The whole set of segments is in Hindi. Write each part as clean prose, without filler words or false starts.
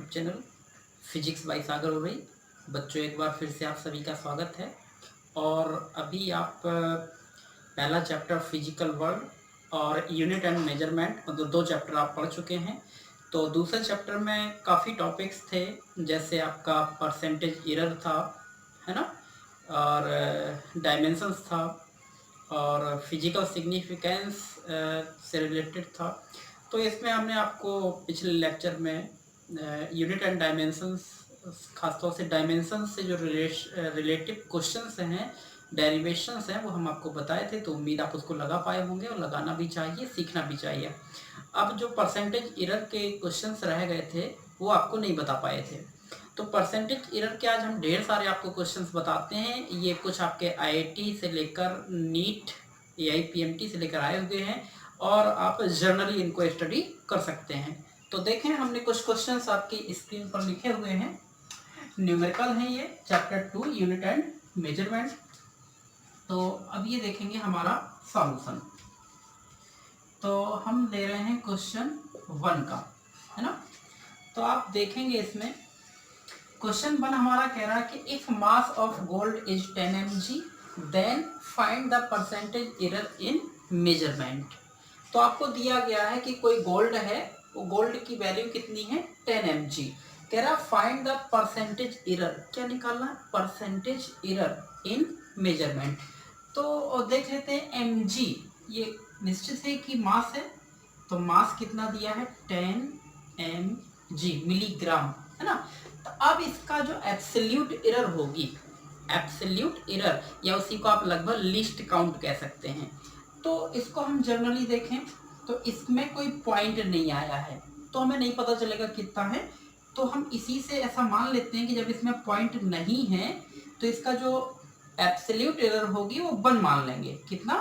यूट्यूब चैनल फिजिक्स बाय सागर हो रही। बच्चों, एक बार फिर से आप सभी का स्वागत है। और अभी आप पहला चैप्टर फिजिकल वर्ल्ड और यूनिट एंड मेजरमेंट मतलब 2 चैप्टर आप पढ़ चुके हैं। तो दूसरे चैप्टर में काफ़ी टॉपिक्स थे, जैसे आपका परसेंटेज एरर था, है ना, और डायमेंशंस था और फिजिकल सिग्निफिकेंस से रिलेटेड था। तो इसमें हमने आपको पिछले लेक्चर में यूनिट एंड डायमेंशंस, खासतौर से डायमेंशंस से जो रिलेटिव क्वेश्चंस हैं, डेरिवेशंस हैं, वो हम आपको बताए थे। तो उम्मीद आप उसको लगा पाए होंगे, और लगाना भी चाहिए, सीखना भी चाहिए। अब जो परसेंटेज एरर के क्वेश्चंस रह गए थे वो आपको नहीं बता पाए थे। तो परसेंटेज एरर के आज हम ढेर सारे आपको क्वेश्चंस बताते हैं। ये कुछ आपके आईआईटी से लेकर नीट, एआईपीएमटी से लेकर आए हुए हैं, और आप जर्नली इनको स्टडी कर सकते हैं। तो देखें, हमने कुछ क्वेश्चंस आपकी स्क्रीन पर लिखे हुए हैं। न्यूमेरिकल हैं ये, चैप्टर 2 यूनिट एंड मेजरमेंट। तो अब ये देखेंगे हमारा सॉल्यूशन। तो हम ले रहे हैं क्वेश्चन 1 का, है ना। तो आप देखेंगे इसमें क्वेश्चन 1 हमारा कह रहा है कि if mass of gold is 10 mg then find the percentage error in measurement. तो आपको दिया गया है कि कोई गोल्ड है, वो गोल्ड की वैल्यू कितनी है, 10 mg। कह रहा फाइंड द परसेंटेज एरर, क्या निकालना है, परसेंटेज एरर इन मेजरमेंट। तो देख लेते हैं mg, ये निश्चित है कि मास है, तो मास कितना दिया है, 10 mg मिलीग्राम, है ना। तो अब इसका जो एब्सोल्यूट एरर होगी, एब्सोल्यूट एरर, या उसी को आप लगभग लीस्ट काउंट कह सकते हैं। तो इसको हम जनरली देखें तो इसमें कोई पॉइंट नहीं आया है, तो हमें नहीं पता चलेगा कितना है। तो हम इसी से ऐसा मान लेते हैं कि जब इसमें पॉइंट नहीं है तो इसका जो एब्सोल्यूट एरर होगी वो 1 मान लेंगे। कितना,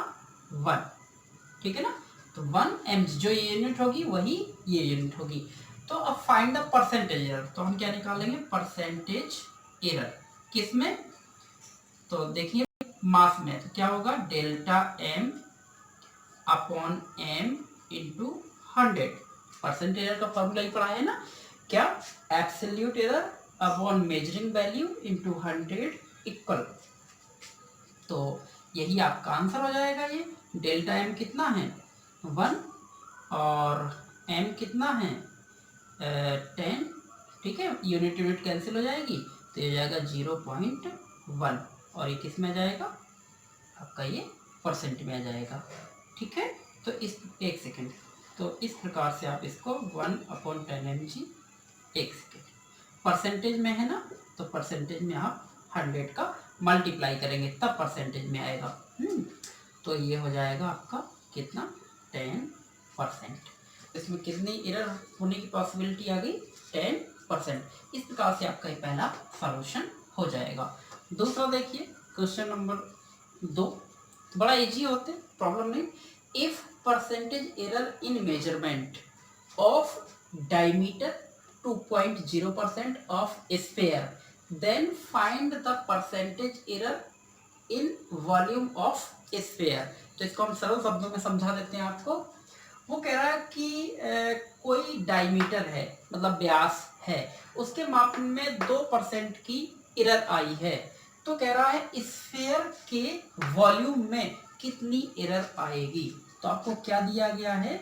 1, ठीक है ना। तो 1 mg जो ये यूनिट होगी वही ये यूनिट होगी। तो अब फाइंड द परसेंटेज एरर, तो हम क्या निकालेंगे, परसेंटेज एरर किसमें, तो देखिए मास में, तो क्या होगा, delta m upon m into 100। Percentage error का फॉर्मूला ही पढ़ा है ना, क्या, absolute error upon measuring value into 100 equal. तो यही आपका आंसर हो जाएगा। ये डेल्टा m कितना है, 1, और m कितना है, 10, ठीक है। यूनिट यूनिट कैंसिल हो जाएगी, तो ये जाएगा 0.1, और ये किस में आ जाएगा, आपका ये परसेंट में आ जाएगा, ठीक है। तो इस, एक सेकेंड, तो इस प्रकार से आप इसको 1/10 mg, एक सेकेंड, परसेंटेज में है ना, तो परसेंटेज में आप 100 का मल्टीप्लाई करेंगे तब परसेंटेज में आएगा। तो ये हो जाएगा आपका कितना, 10%। इसमें कितनी एरर होने की पॉसिबिलिटी आ गई, 10%। इस प्रकार से आपका ये पहला सॉल्यूशन हो जाएगा। दूसरा देखिए, क्वेश्चन नंबर 2 बड़ा इजी होते, प्रॉब्लम नहीं। If percentage error in measurement of diameter 2.0% of sphere, then find the percentage error in volume of sphere। तो इसको हम सरल शब्दों में समझा देते हैं आपको। वो कह रहा है कि कोई डायमीटर है, मतलब व्यास है, उसके मापन में 2% की एरर आई है। तो कह रहा है स्फीयर के वॉल्यूम में कितनी एरर आएगी। तो आपको क्या दिया गया है,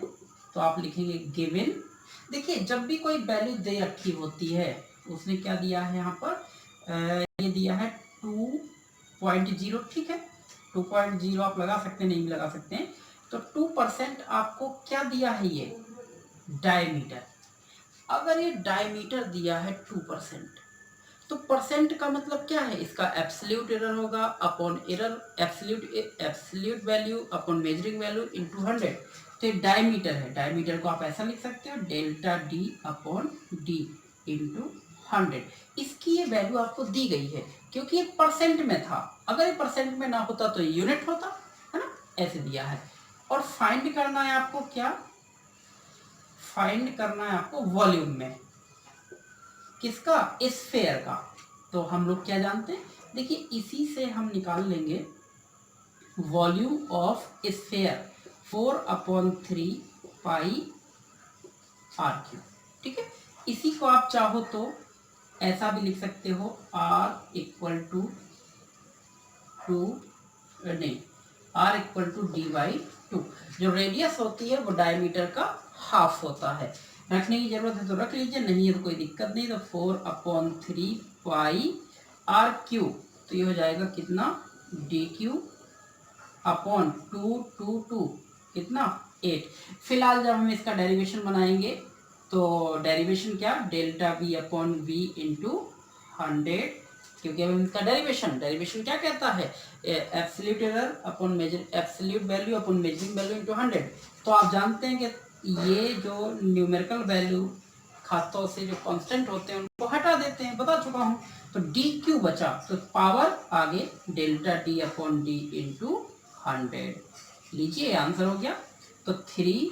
तो आप लिखेंगे गिवन। देखिए, जब भी कोई वैल्यू दे रखी होती है, उसने क्या दिया है यहाँ पर, ये दिया है 2.0, ठीक है। 2.0 आप लगा सकते हैं, नहीं भी लगा सकते हैं। तो 2% आपको क्या दिया है, ये डायमीटर। अगर ये डायमीटर दिया है 2%, तो परसेंट का मतलब क्या है, इसका एब्सोल्यूट एरर होगा upon error, absolute value upon measuring value into 100। तो ये डायमीटर है, डायमीटर को आप ऐसा लिख सकते हो, delta D upon D into 100। इसकी ये वैल्यू आपको दी गई है क्योंकि ये परसेंट में था। अगर ये परसेंट में ना होता तो ये यूनिट होता, है ना, ऐसे दिया है। और फाइंड करना है आपको, क्या फाइंड करना है आपको, वॉल्यूम में, किसका, स्फीयर का। तो हम लोग क्या जानते हैं, देखिए इसी से हम निकाल लेंगे volume of sphere 4/3 pi r3, ठीक है। इसी को आप चाहो तो ऐसा भी लिख सकते हो, R इक्वल टू नहीं, R इक्वल टू D/2। जो रेडियस होती है वो डायमीटर का हाफ होता है। रखने की जरूरत है तो रख लीजिए, नहीं है तो कोई दिक्कत नहीं। तो 4/3 पाई R³ तो ये हो जाएगा कितना, DQ अपॉन 2 कितना 8। फिलहाल जब हम इसका डेरिवेशन बनाएंगे तो डेरिवेशन क्या, delta V upon V into 100, क्योंकि अब इसका डेरिवेशन क्या कहता है, absolute error upon measure, absolute value upon measuring value into 100। तो आप जानते हैं कि ये जो न्यूमेरिकल वैल्यू खासतौर से जो कांस्टेंट होते हैं उनको हटा देते हैं, बता चुका हूँ। तो DQ बचा, तो पावर आगे delta D upon D into 100। लीजिए आंसर हो गया। तो 3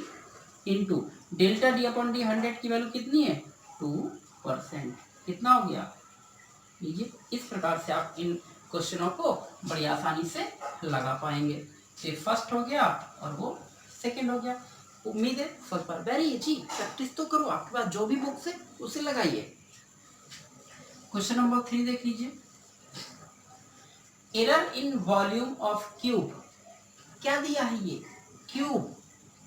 into delta D upon D 100 की वैल्यू कितनी है, 2%। कितना हो गया, लीजिए। इस प्रकार से आप इन क्वेश्चनों को बड़ी आसानी से लगा पाएंगे। तो फर्स्ट हो गया और वो सेकंड हो गया। उम्मीद है फर्स्ट बार वेरी इजी, प्रैक्टिस तो करो, आपके पास जो भी बुक्स है उसे लगाइए। क्वेश्चन नंबर 3 देख लीजिए। Error in volume of cube, क्या दिया है, ये क्यूब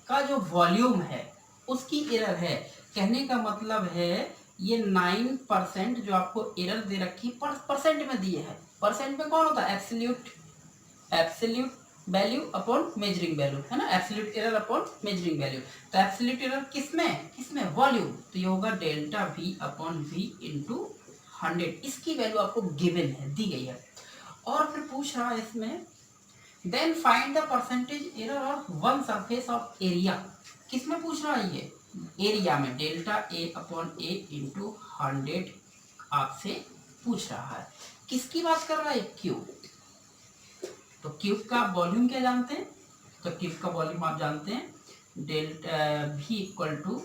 का जो वॉल्यूम है उसकी एरर है। कहने का मतलब है ये 9% जो आपको एरर दे रखी परसेंट में दिए है। परसेंट में कौन होता है, absolute value upon measuring value, है ना, absolute error upon measuring value. तो एब्सोल्यूट एरर किसमें वॉल्यूम, तो ये होगा delta V upon V into 100। इसकी वैल्यू आपको गिवन है, दी गई है। और फिर पूछ रहा है इसमें then find the percentage error of one surface of area. किसमें पूछ रहा है, ये एरिया में, delta A upon A into 100 आपसे पूछ रहा है। किसकी बात कर रहा है, क्यूब। तो क्यूब का वॉल्यूम क्या जानते हैं, तो क्यूब का वॉल्यूम आप जानते हैं डेल्टा V इक्वल टू,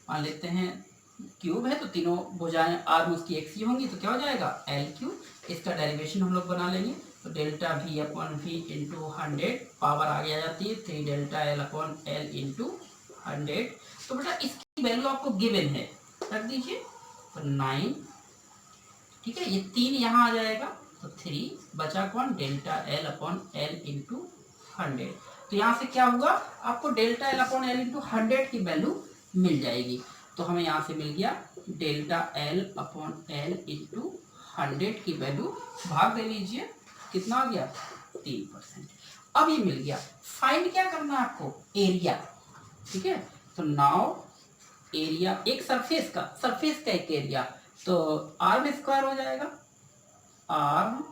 मान लेते हैं क्यूब है तो तीनों भुजाएं आर्म उसकी एक सी होंगी, तो क्या हो जाएगा L³। इसका डेरिवेशन हम लोग बना लेंगे। तो delta V upon V into 100, power आगे आ जाती है 3 delta L upon L into 100। तो बेटा इसकी वैल्यू आपको गिवन है, रख दीजिए। तो 9, ठीक है, ये 3 यहाँ आ जाएगा, तो 3 बचा कौन, delta L upon L into 100। तो यहाँ से क्या हुआ, आपको delta L upon L into 100 की वैल्यू मिल जाएगी। तो हमें यहाँ से मिल गया delta L upon L into 100 की वैल्यू, भाग दे लीजिए, कितना आ गया 3%। अब ये मिल गया। फाइंड क्या करना है आपको, एरिया, ठीक है। तो नाउ एरिया एक सरफेस का एक एरिया, तो आर्म स्क्वायर हो जाएगा, आर्म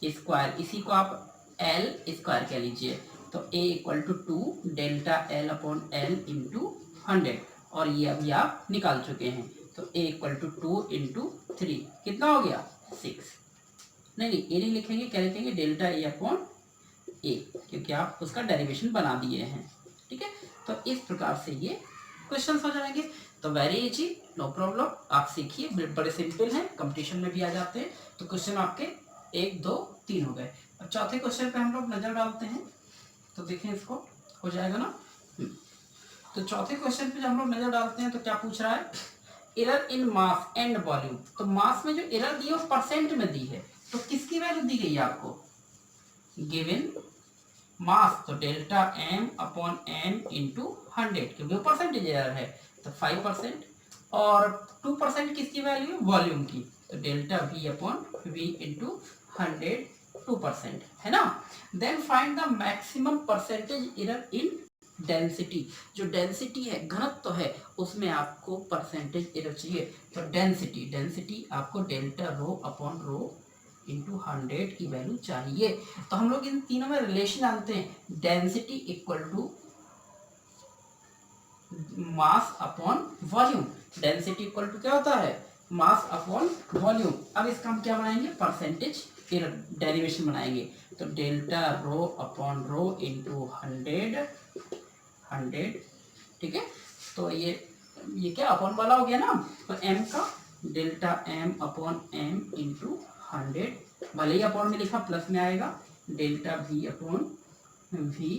स्क्वायर, इसी को आप L स्क्वायर कह लीजिए। तो A equal to 2 delta L upon L into 100, और ये अभी आप निकाल चुके हैं। तो A इक्वल टू 2 इंटू 3 कितना हो गया 6। नहीं A नहीं लिखेंगे, क्या लिखेंगे, डेल्टा A अपॉन A, क्योंकि आप उसका डेरिवेशन बना दिए हैं, ठीक है। तो इस प्रकार से ये क्वेश्चन हो जाएंगे। तो वेरी इजी, नो प्रॉब्लम, आप सीखिए, बड़े सिंपल हैं, कंपटीशन में भी आ जाते हैं। तो क्वेश्चन आपके 1 2 3 हो गए। अब चौथे क्वेश्चन पे हम लोग नजर डालते हैं, तो देखें इसको, हो जाएगा ना। तो चौथे क्वेश्चन पे जब हम लोग नजर डालते हैं तो क्या पूछ रहा है, error in mass and volume. तो मास में जो एरर दी है वो परसेंट में दी है, तो किसकी वैल्यू दी गई है आपको, गिवन मास, तो delta M upon M into 100, क्योंकि वो परसेंटेज एरर है, तो 5%। और 2% किसकी वैल्यू, वॉल्यूम की, तो delta V upon V into 100 2%, है ना। Then find the maximum percentage error in density. जो डेंसिटी है, घनत्व है, उसमें आपको परसेंटेज एरर चाहिए। तो डेंसिटी आपको delta rho upon rho into 100 की वैल्यू चाहिए। तो हम लोग इन तीनों में रिलेशन जानते हैं, density equal to mass upon volume. Density equal to क्या होता है, मास अपॉन वॉल्यूम। अब इसका हम क्या बनाएंगे, परसेंटेज डेरिवेशन बनाएंगे। तो delta rho upon rho into 100, ठीक है। तो ये क्या अपॉन वाला हो गया ना, तो m का delta m upon m into 100, भले ही अपॉन में लिखा प्लस में आएगा, delta V upon V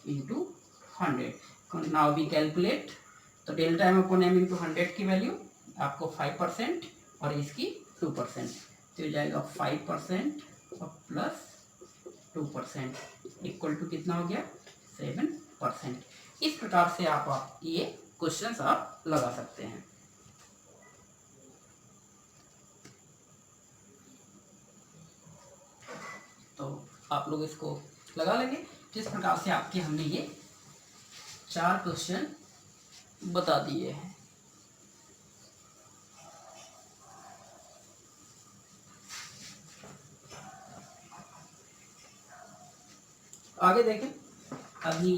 into 100। Now we calculate, तो delta M upon M into 100 की वैल्यू आपको 5% और इसकी 2%, तो हो जाएगा 5% और प्लस 2% इक्वल टू कितना हो गया 7%। इस प्रकार से आप ये क्वेश्चंस आप लगा सकते हैं। तो आप लोग इसको लगा लेंगे। जिस प्रकार से आपके हमने ये 4 क्वेश्चन बता दिए हैं। आगे देखें, अभी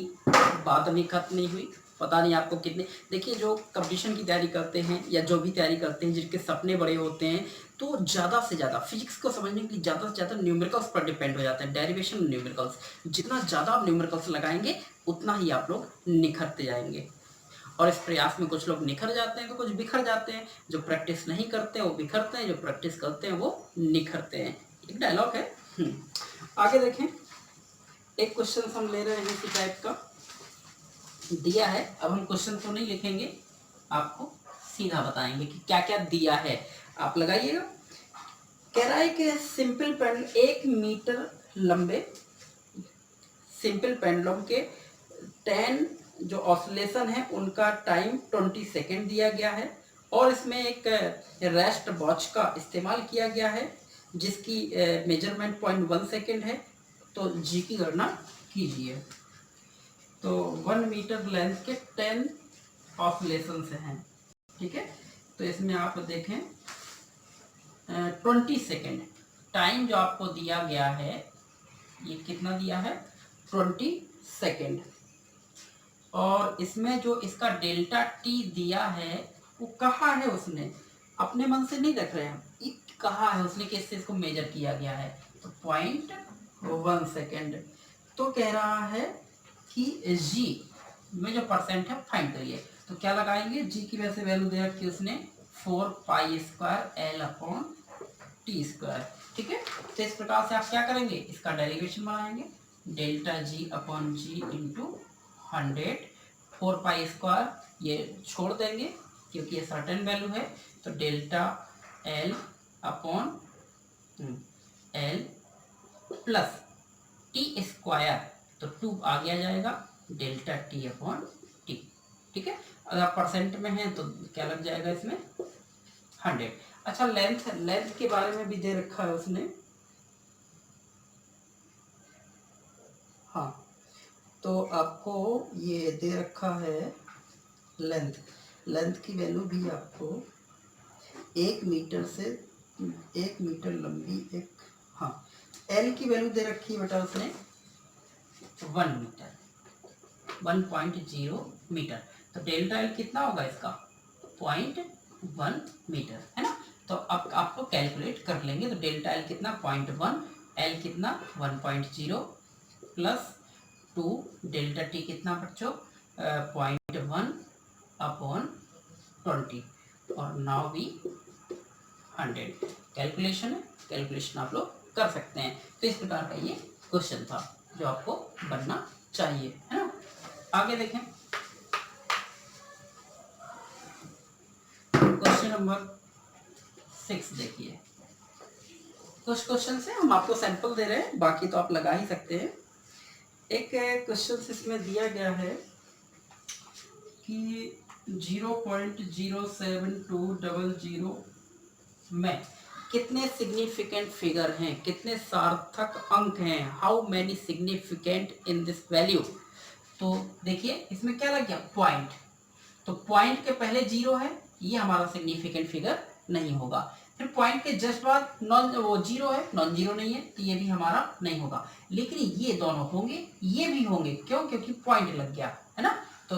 बात अभी खत्म नहीं हुई, पता नहीं आपको कितने, देखिए जो कंपटीशन की तैयारी करते हैं या जो भी तैयारी करते हैं जिनके सपने बड़े होते हैं, तो ज़्यादा से ज़्यादा फिजिक्स को समझने के लिए ज़्यादा से ज़्यादा न्यूमेरिकल्स पर डिपेंड हो जाते हैं, डेरिवेशन न्यूमेरिकल्स। जितना ज़्यादा आप न्यूमेरिकल्स लगाएंगे उतना ही आप लोग निखरते जाएंगे। और इस प्रयास में कुछ लोग निखर जाते हैं तो कुछ बिखर जाते हैं। जो प्रैक्टिस नहीं करते हैं वो बिखरते हैं, जो प्रैक्टिस करते हैं वो निखरते हैं। एक डायलॉग है। आगे देखें, एक क्वेश्चन हम ले रहे हैं इसी टाइप का दिया है। अब हम क्वेश्चन तो नहीं लिखेंगे, आपको सीधा बताएंगे कि क्या क्या दिया है, आप लगाइएगा। कह रहा है कि सिंपल पेंडुलम 1 मीटर लंबे सिंपल पेंडुलम के 10 जो ऑसिलेशन है उनका टाइम 20 सेकेंड दिया गया है, और इसमें एक रेस्ट वॉच का इस्तेमाल किया गया है जिसकी मेजरमेंट 0.1 सेकेंड है। तो जी की गणना कीजिए। तो 1 मीटर लेंथ के 10 ऑसिलेशन से हैं, ठीक है। तो इसमें आप देखें 20 सेकेंड टाइम जो आपको दिया गया है, ये कितना दिया है 20 सेकेंड। और इसमें जो इसका डेल्टा टी दिया है वो कहाँ है, उसने अपने मन से नहीं रख रहे हैं, कहाँ है उसने, किससे इसको मेजर किया गया है, तो 0.1 सेकेंड। तो कह रहा है कि जी में जो परसेंट है फाइंड करिए। तो क्या लगाएंगे, जी की वैसे वैल्यू दे रखी उसने 4π² L अपॉन टी स्क्वायर, ठीक है। तो इस प्रकार से आप क्या करेंगे, इसका डेरिवेशन बनाएंगे, डेल्टा जी अपॉन जी इंटू 100, 4π² ये छोड़ देंगे क्योंकि ये सर्टेन वैल्यू है। तो delta L upon L plus T square, तो 2 आगे आ जाएगा, डेल्टा टी अपॉन टी, ठीक है। अगर परसेंट में है तो क्या लग जाएगा इसमें 100। अच्छा, लेंथ के बारे में भी दे रखा है उसने, हाँ। तो आपको ये दे रखा है लेंथ की वैल्यू भी आपको 1 मीटर से 1 मीटर लंबी एक, हाँ। एल की वैल्यू दे रखी है बेटा उसने 1 मीटर, 1.0 मीटर। तो डेल्टा एल कितना होगा इसका 0.1 मीटर, है ना। तो अब आपको कैलकुलेट कर लेंगे। तो डेल्टा एल कितना 0.1, एल कितना 1.0 प्लस 2, डेल्टा टी कितना बच्चों 0.1 अपॉन 20 और नाउ भी 100। कैलकुलेशन है, कैलकुलेशन आप लोग कर सकते हैं। तो इस प्रकार का ये क्वेश्चन था जो आपको बनना चाहिए, है ना। आगे देखें, क्वेश्चन नंबर 6 देखिए। कुछ क्वेश्चन से हम आपको सैंपल दे रहे हैं, बाकी तो आप लगा ही सकते हैं। एक क्वेश्चन इसमें दिया गया है कि 0.07200 में कितने सिग्निफिकेंट फिगर हैं, कितने सार्थक अंक हैं, how many significant in this value. तो देखिए इसमें क्या लग गया पॉइंट, तो पॉइंट के पहले 0 है, ये हमारा सिग्निफिकेंट फिगर नहीं होगा। फिर पॉइंट के जस्ट बाद नॉन वो 0 है, नॉन 0 नहीं है, तो ये भी हमारा नहीं होगा। लेकिन ये दोनों होंगे, ये भी होंगे, क्यों, क्योंकि पॉइंट लग गया, है ना। तो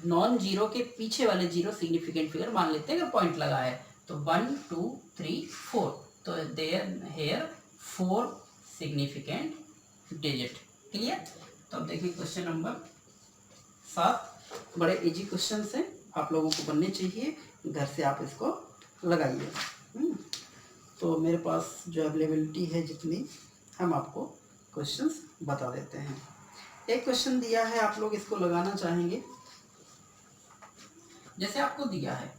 नॉन 0 के पीछे वाले 0 सिग्निफिकेंट फिगर मान लेते हैं, अगर पॉइंट लगा है। तो 1 2 3 4, तो there here 4 significant digit, clear. तो अब देखिए क्वेश्चन नंबर 7, बड़े इजी क्वेश्चन हैं, आप लोगों को बनने चाहिए, घर से आप इसको लगाइए। तो मेरे पास जो अवेलेबिलिटी है जितनी, हम आपको क्वेश्चंस बता देते हैं। एक क्वेश्चन दिया है, आप लोग इसको लगाना चाहेंगे। जैसे आपको दिया है,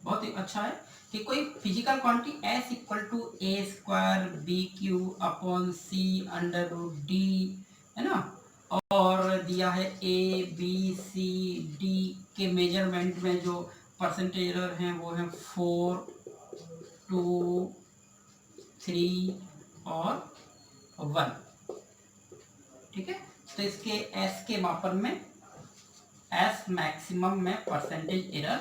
बहुत ही अच्छा है कि कोई physical quantity S equal to A square B Q upon C under root D, है ना, और दिया है ए बी सी डी के मेजरमेंट में जो परसेंटेज एरर हैं वो है 4, 2, 3 और 1, ठीक है। तो इसके S के मापन में S मैक्सिमम में परसेंटेज एरर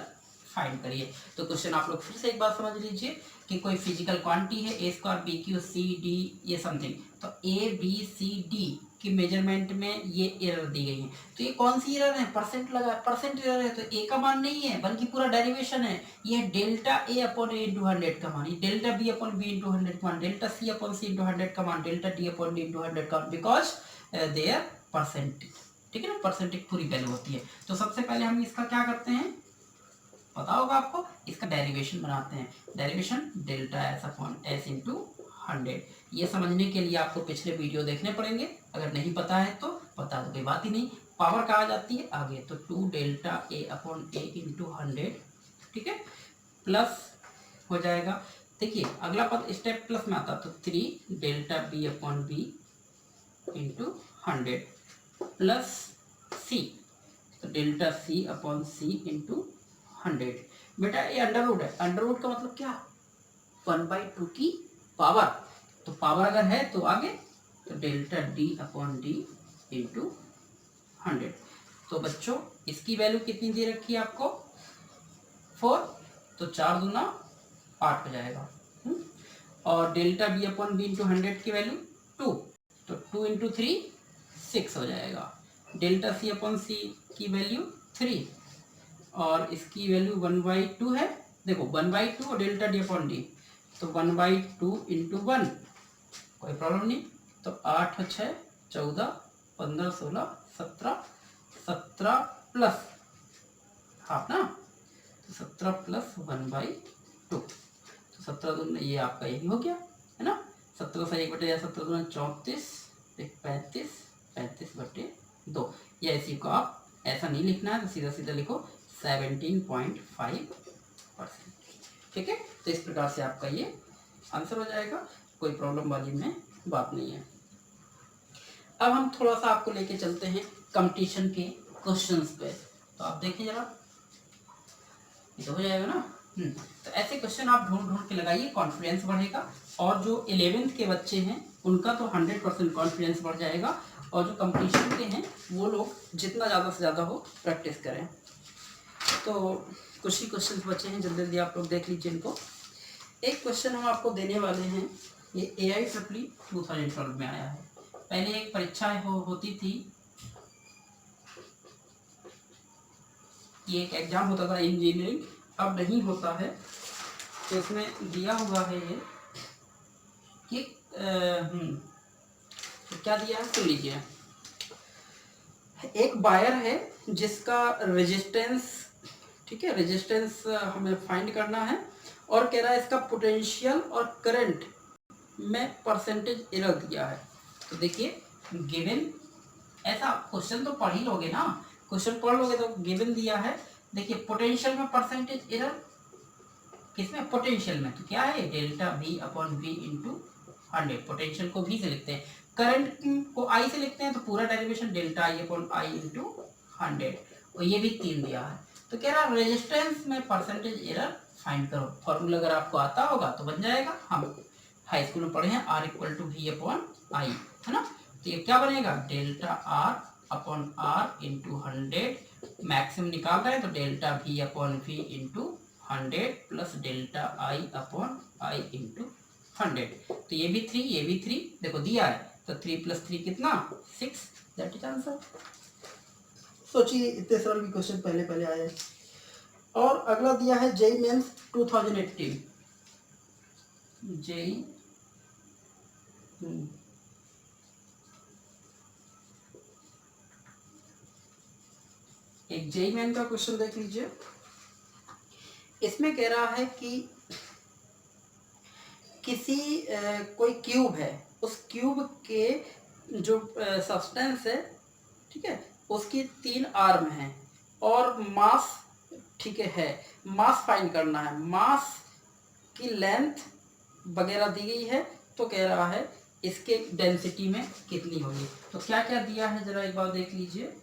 फाइंड करिए। तो क्वेश्चन आप लोग फिर से एक बार समझ लीजिए कि कोई फिजिकल क्वांटिटी है A square B Q C D ये समथिंग, तो ए बी सी डी की मेजरमेंट में ये एरर दी गई है। तो ये कौन सी एरर है, परसेंट लगा, परसेंट एरर है, तो ए का मान नहीं है बल्कि पूरा डेरिवेशन है। ये delta A upon A into 100 का मान, ये delta B upon B into 100 का मान, delta C upon C into 100 का मान, delta D upon D into 100 का मान, बिकॉज दे आर परसेंटेज, ठीक है ना, परसेंटेज पूरी वैल्यू होती है। तो सबसे पहले हम इसका क्या करते हैं, पता होगा आपको, इसका डेरिवेशन बनाते हैं। Derivation delta S upon S into 100। ये समझने के लिए आपको पिछले वीडियो देखने पड़ेंगे, अगर नहीं पता है तो पता तो कोई बात ही नहीं। पावर कहाँ जाती है आगे, तो 2 delta A upon A into 100, ठीक है, प्लस हो जाएगा। देखिए अगला पद स्टेप प्लस में आता, तो 3 delta B upon B into 100 plus C, तो delta C upon C into 100। बेटा ये अंडर रूट है, अंडर रूट का मतलब क्या, 1/2 की पावर, तो पावर अगर है तो आगे, तो delta D upon D into 100। तो बच्चों इसकी वैल्यू कितनी दे रखी है आपको, 4, तो 4 दूना 8 हो जाएगा। और delta B upon B into 100 की वैल्यू 2, तो 2 इंटू 3 6 हो जाएगा। डेल्टा सी अपॉन सी की वैल्यू 3 और इसकी वैल्यू 1/2 है। देखो 1/2 और डेल्टा डी अपॉन डी, तो 1/2 इंटू 1, कोई प्रॉब्लम नहीं। तो 8 और 6 14, 15 16 17, 17 प्लस हाफ ना, तो 17 प्लस 1/2, तो 17 दूनी ये आपका यही हो गया, है ना। 17 से 1 बटे 17 दूनी 34, 35, 35/2। या इसी को आप ऐसा नहीं लिखना है तो सीधा सीधा लिखो 17.5%, ठीक है। तो इस प्रकार से आपका ये आंसर हो जाएगा, कोई प्रॉब्लम वाली में बात नहीं है। अब हम थोड़ा सा आपको लेके चलते हैं कंपटीशन के क्वेश्चंस पे, तो आप देखिए जरा, ये तो हो जाएगा ना। तो ऐसे क्वेश्चन आप ढूंढ ढूंढ के लगाइए, कॉन्फिडेंस बढ़ेगा। और जो 11th के बच्चे हैं उनका तो 100% कॉन्फिडेंस बढ़ जाएगा, और जो कंपटीशन के हैं वो लोग जितना ज़्यादा से ज़्यादा हो प्रैक्टिस करें। तो कुछ ही क्वेश्चन बचे हैं, जल्दी जल्दी आप लोग देख लीजिए इनको। एक क्वेश्चन हम आपको देने वाले हैं, ये AIEEE 2012 में आया है। पहले एक परीक्षा होती थी, ये एक एग्जाम होता था इंजीनियरिंग, अब नहीं होता है। तो इसमें दिया हुआ है ये कि तो क्या दिया है सुन लीजिए। एक वायर है जिसका रेजिस्टेंस, ठीक है, रेजिस्टेंस हमें फाइंड करना है, और कह रहा है इसका पोटेंशियल और करंट में परसेंटेज एरर दिया है। तो देखिए गिवन, ऐसा क्वेश्चन तो पढ़ ही लोगे ना, क्वेश्चन पढ़ लोगे तो गिवन दिया है। देखिए पोटेंशियल में परसेंटेज एरर, किसमें, पोटेंशियल में, तो क्या है delta B upon B into 100, potential को भी से लिखते हैं, करंट को आई से लिखते हैं, तो पूरा derivation delta I upon I into 100, और ये भी 3 दिया है। तो कह रहा है रेजिस्टेंस में परसेंटेज एरर फाइंड करो। फॉर्मूला अगर आपको आता होगा तो बन जाएगा, हम हाई स्कूल में पढ़े हैं, R equal to V upon I, है ना। तो ये क्या बनेगा, delta R upon R into 100, maximum निकाल रहे हैं तो delta V upon V into 100 plus delta I upon I into 100। तो ये भी 3, ये भी 3, देखो दिया है, तो 3 + 3 कितना, 6, दैट इज आंसर। सोचिए इतने सरल भी क्वेश्चन पहले पहले आए। और अगला दिया है जेईई मेंस 2018, जेईई एक जेईई मेन का क्वेश्चन देख लीजिए। इसमें कह रहा है कि किसी कोई क्यूब है, उस क्यूब के जो सब्सटेंस है, ठीक है, उसकी 3 आर्म हैं और मास ठीक है। मास फाइंड करना है, मास की लेंथ वगैरह दी गई है, तो कह रहा है इसके डेंसिटी में कितनी होगी। तो क्या क्या दिया है जरा एक बार देख लीजिए।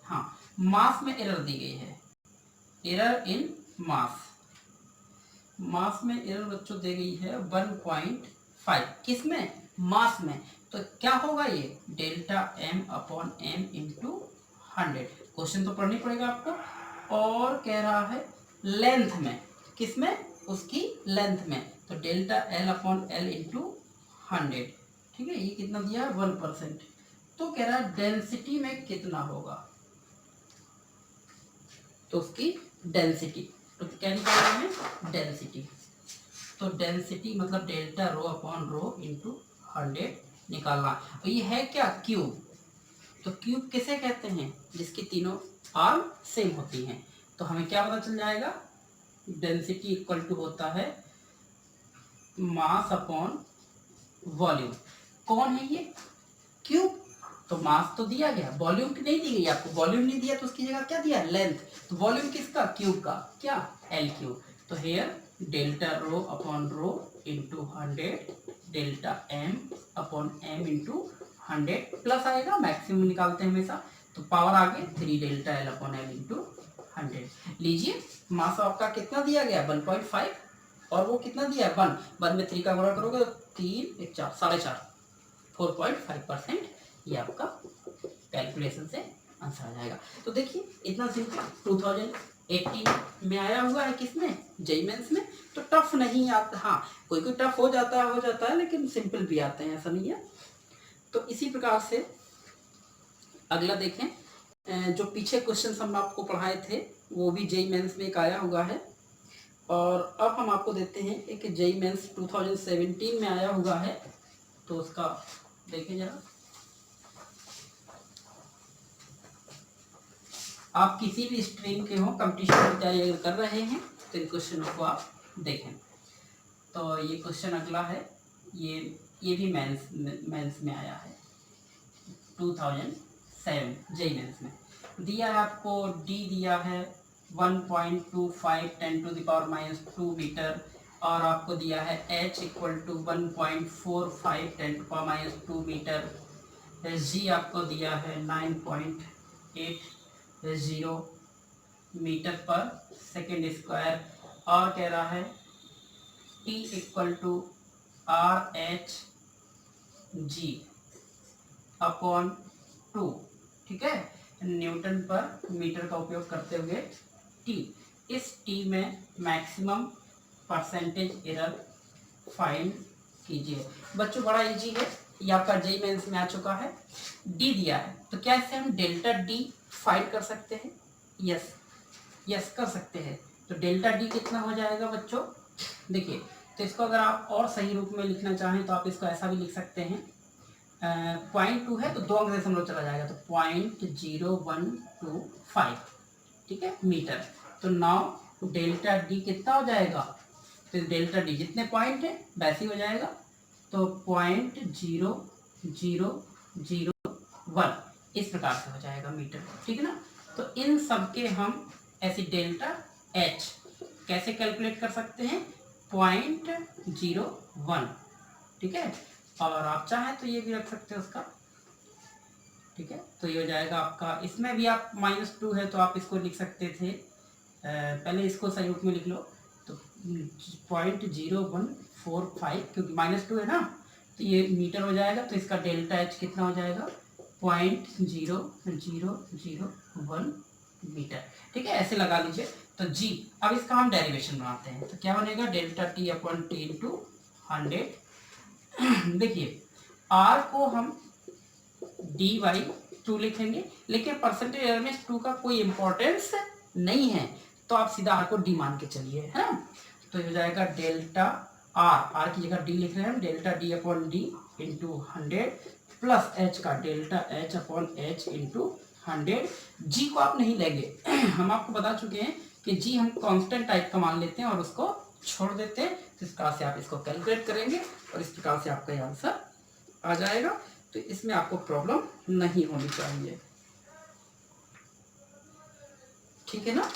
हाँ, मास में एरर दी गई है, एरर इन मास, मास में एरर बच्चों दी गई है 1.5, किसमें, मास में। तो क्या होगा ये delta M upon M into 100। Question तो पढ़नी पड़ेगा आपको। और कह रहा है लेंथ में, किसमें, उसकी लेंथ में, तो delta L upon L into 100। ठीक है, ये कितना दिया है 1%। तो कह रहा है डेंसिटी में कितना होगा, तो उसकी डेंसिटी, तो क्या निकालना है, डेंसिटी। तो डेंसिटी मतलब delta rho upon rho into 100 निकालना। और ये है क्या, क्यूब। तो क्यूब किसे कहते हैं, जिसकी तीनों आर्म सेम होती हैं। तो हमें क्या पता चल जाएगा, डेंसिटी इक्वल टू होता है मास अपॉन वॉल्यूम। कौन है ये, क्यूब। तो मास तो दिया गया, वॉल्यूम नहीं दी गई आपको, वॉल्यूम नहीं दिया तो उसकी जगह क्या दिया, लेंथ। तो वॉल्यूम किसका, क्यूब का, क्या, एल क्यूब। तो here delta rho upon rho into 100, delta M upon M into 100 plus आएगा, मैक्सिमम निकालते हैं हमेशा, तो पावर आगे 3 delta L upon L into 100। लीजिए मास आपका कितना दिया गया 1.5, और वो कितना दिया है 1 में 3 का गुणा करोगे तो 3 1 4 4.5, 4.5%। ये आपका कैलकुलेशन से आंसर आ जाएगा। तो देखिए इतना सिंपल 2018 में आया हुआ है, किसमें, जेईई मेंस में। तो टफ नहीं आता, हाँ कोई कोई टफ हो जाता है, लेकिन सिंपल भी आते हैं, ऐसा नहीं है। तो इसी प्रकार से अगला देखें, जो पीछे क्वेश्चन हम आपको पढ़ाए थे वो भी जेईई मेंस में एक आया हुआ है। और अब हम आपको देते हैं एक जेईई मेंस 2017 में आया हुआ है, तो उसका देखें जरा। आप किसी भी स्ट्रीम के हो, कंपटीशन की तैयारी अगर कर रहे हैं तो इन क्वेश्चनों को आप देखें। तो ये क्वेश्चन अगला है, ये भी मेंस में आया है 2007 जेईई मेंस में। दिया है आपको, डी दिया है 1.25 10⁻² मीटर, और आपको दिया है h इक्वल टू 1.45 10⁻² मीटर, जी आपको दिया है 9.80 मीटर पर सेकेंड स्क्वायर, और कह रहा है T equal to R H G upon 2। ठीक है, न्यूटन पर मीटर का उपयोग करते हुए T, इस T में मैक्सिमम परसेंटेज एरर फाइंड कीजिए। बच्चों बड़ा इजी है, ये आपका जेईई मेंस में आ चुका है। डी दिया है, तो क्या इससे हम डेल्टा डी फाइंड कर सकते हैं, यस कर सकते हैं। तो डेल्टा डी कितना हो जाएगा बच्चों, देखिए। तो इसको अगर आप और सही रूप में लिखना चाहें तो आप इसको ऐसा भी लिख सकते हैं, 0.2 है तो 2 अंक दशमलव चला जाएगा, तो 0.0125, ठीक है, मीटर। तो नाउ डेल्टा डी कितना हो जाएगा, तो डेल्टा डी जितने पॉइंट है वैसे ही हो जाएगा, तो 0.0001 इस प्रकार से हो जाएगा मीटर, ठीक है ना। तो इन सब के हम ऐसे डेल्टा एच कैसे कैलकुलेट कर सकते हैं, 0.01, ठीक है। और आप चाहें तो ये भी रख सकते हैं उसका, ठीक है। तो ये हो जाएगा आपका, इसमें भी आप -2 है तो आप इसको लिख सकते थे, पहले इसको सही रूप में लिख लो, तो 0.0145, क्योंकि -2 है ना, तो ये मीटर हो जाएगा, तो इसका डेल्टा एच कितना हो जाएगा 0.0001 मीटर, ठीक है, ऐसे लगा लीजिए। तो जी, अब इसका हम डेरिवेशन बनाते हैं, तो क्या बनेगा delta T upon T into 100। देखिए आर को हम d/2 लिखेंगे, लेकिन परसेंटेज एरर में 2 का कोई इंपॉर्टेंस नहीं है, तो आप सीधा आर को डी मान के चलिए, है ना। तो हो जाएगा डेल्टा आर की जगह डी लिख रहे हैं हम, delta D upon D into 100 plus H का delta H upon H into 100। G को आप नहीं लेंगे हम आपको बता चुके हैं कि जी हम कांस्टेंट टाइप का मान लेते हैं और उसको छोड़ देते हैं। तो इस प्रकार से आप इसको कैलकुलेट करेंगे और इस प्रकार से आपका आंसर आ जाएगा। तो इसमें आपको प्रॉब्लम नहीं होनी चाहिए। ठीक है ना।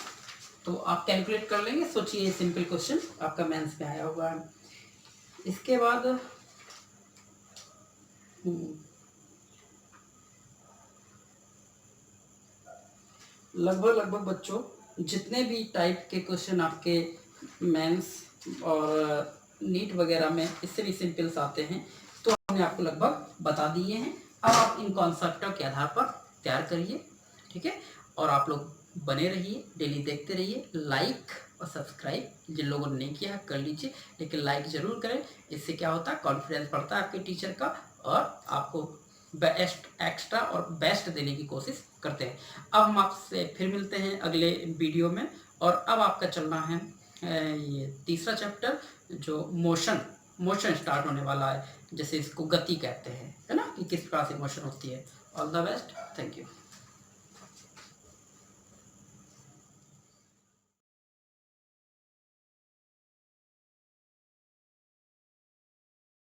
तो आप कैलकुलेट कर लेंगे। सोचिए ये सिंपल क्वेश्चन आपका मेंस में आया होगा। इसके बाद लगभग बच्चों जितने भी टाइप के क्वेश्चन आपके मेंस और नीट वगैरह में इससे भी सिंपल्स आते हैं, तो हमने आपको लगभग बता दिए हैं। अब आप इन कॉन्सेप्टों के आधार पर तैयार करिए, ठीक है। और आप लोग बने रहिए, डेली देखते रहिए। लाइक और सब्सक्राइब जिन लोगों ने नहीं किया है कर लीजिए, लेकिन लाइक ज़रूर करें। इससे क्या होता है, कॉन्फिडेंस बढ़ता है आपके टीचर का, और आपको बेस्ट एक्स्ट्रा और बेस्ट देने की कोशिश करते हैं। अब हम आपसे फिर मिलते हैं अगले वीडियो में। और अब आपका चलना है ये तीसरा चैप्टर, जो मोशन स्टार्ट होने वाला है, जैसे इसको गति कहते हैं, है ना, कि किस प्रकार से मोशन होती है। All the best, thank you.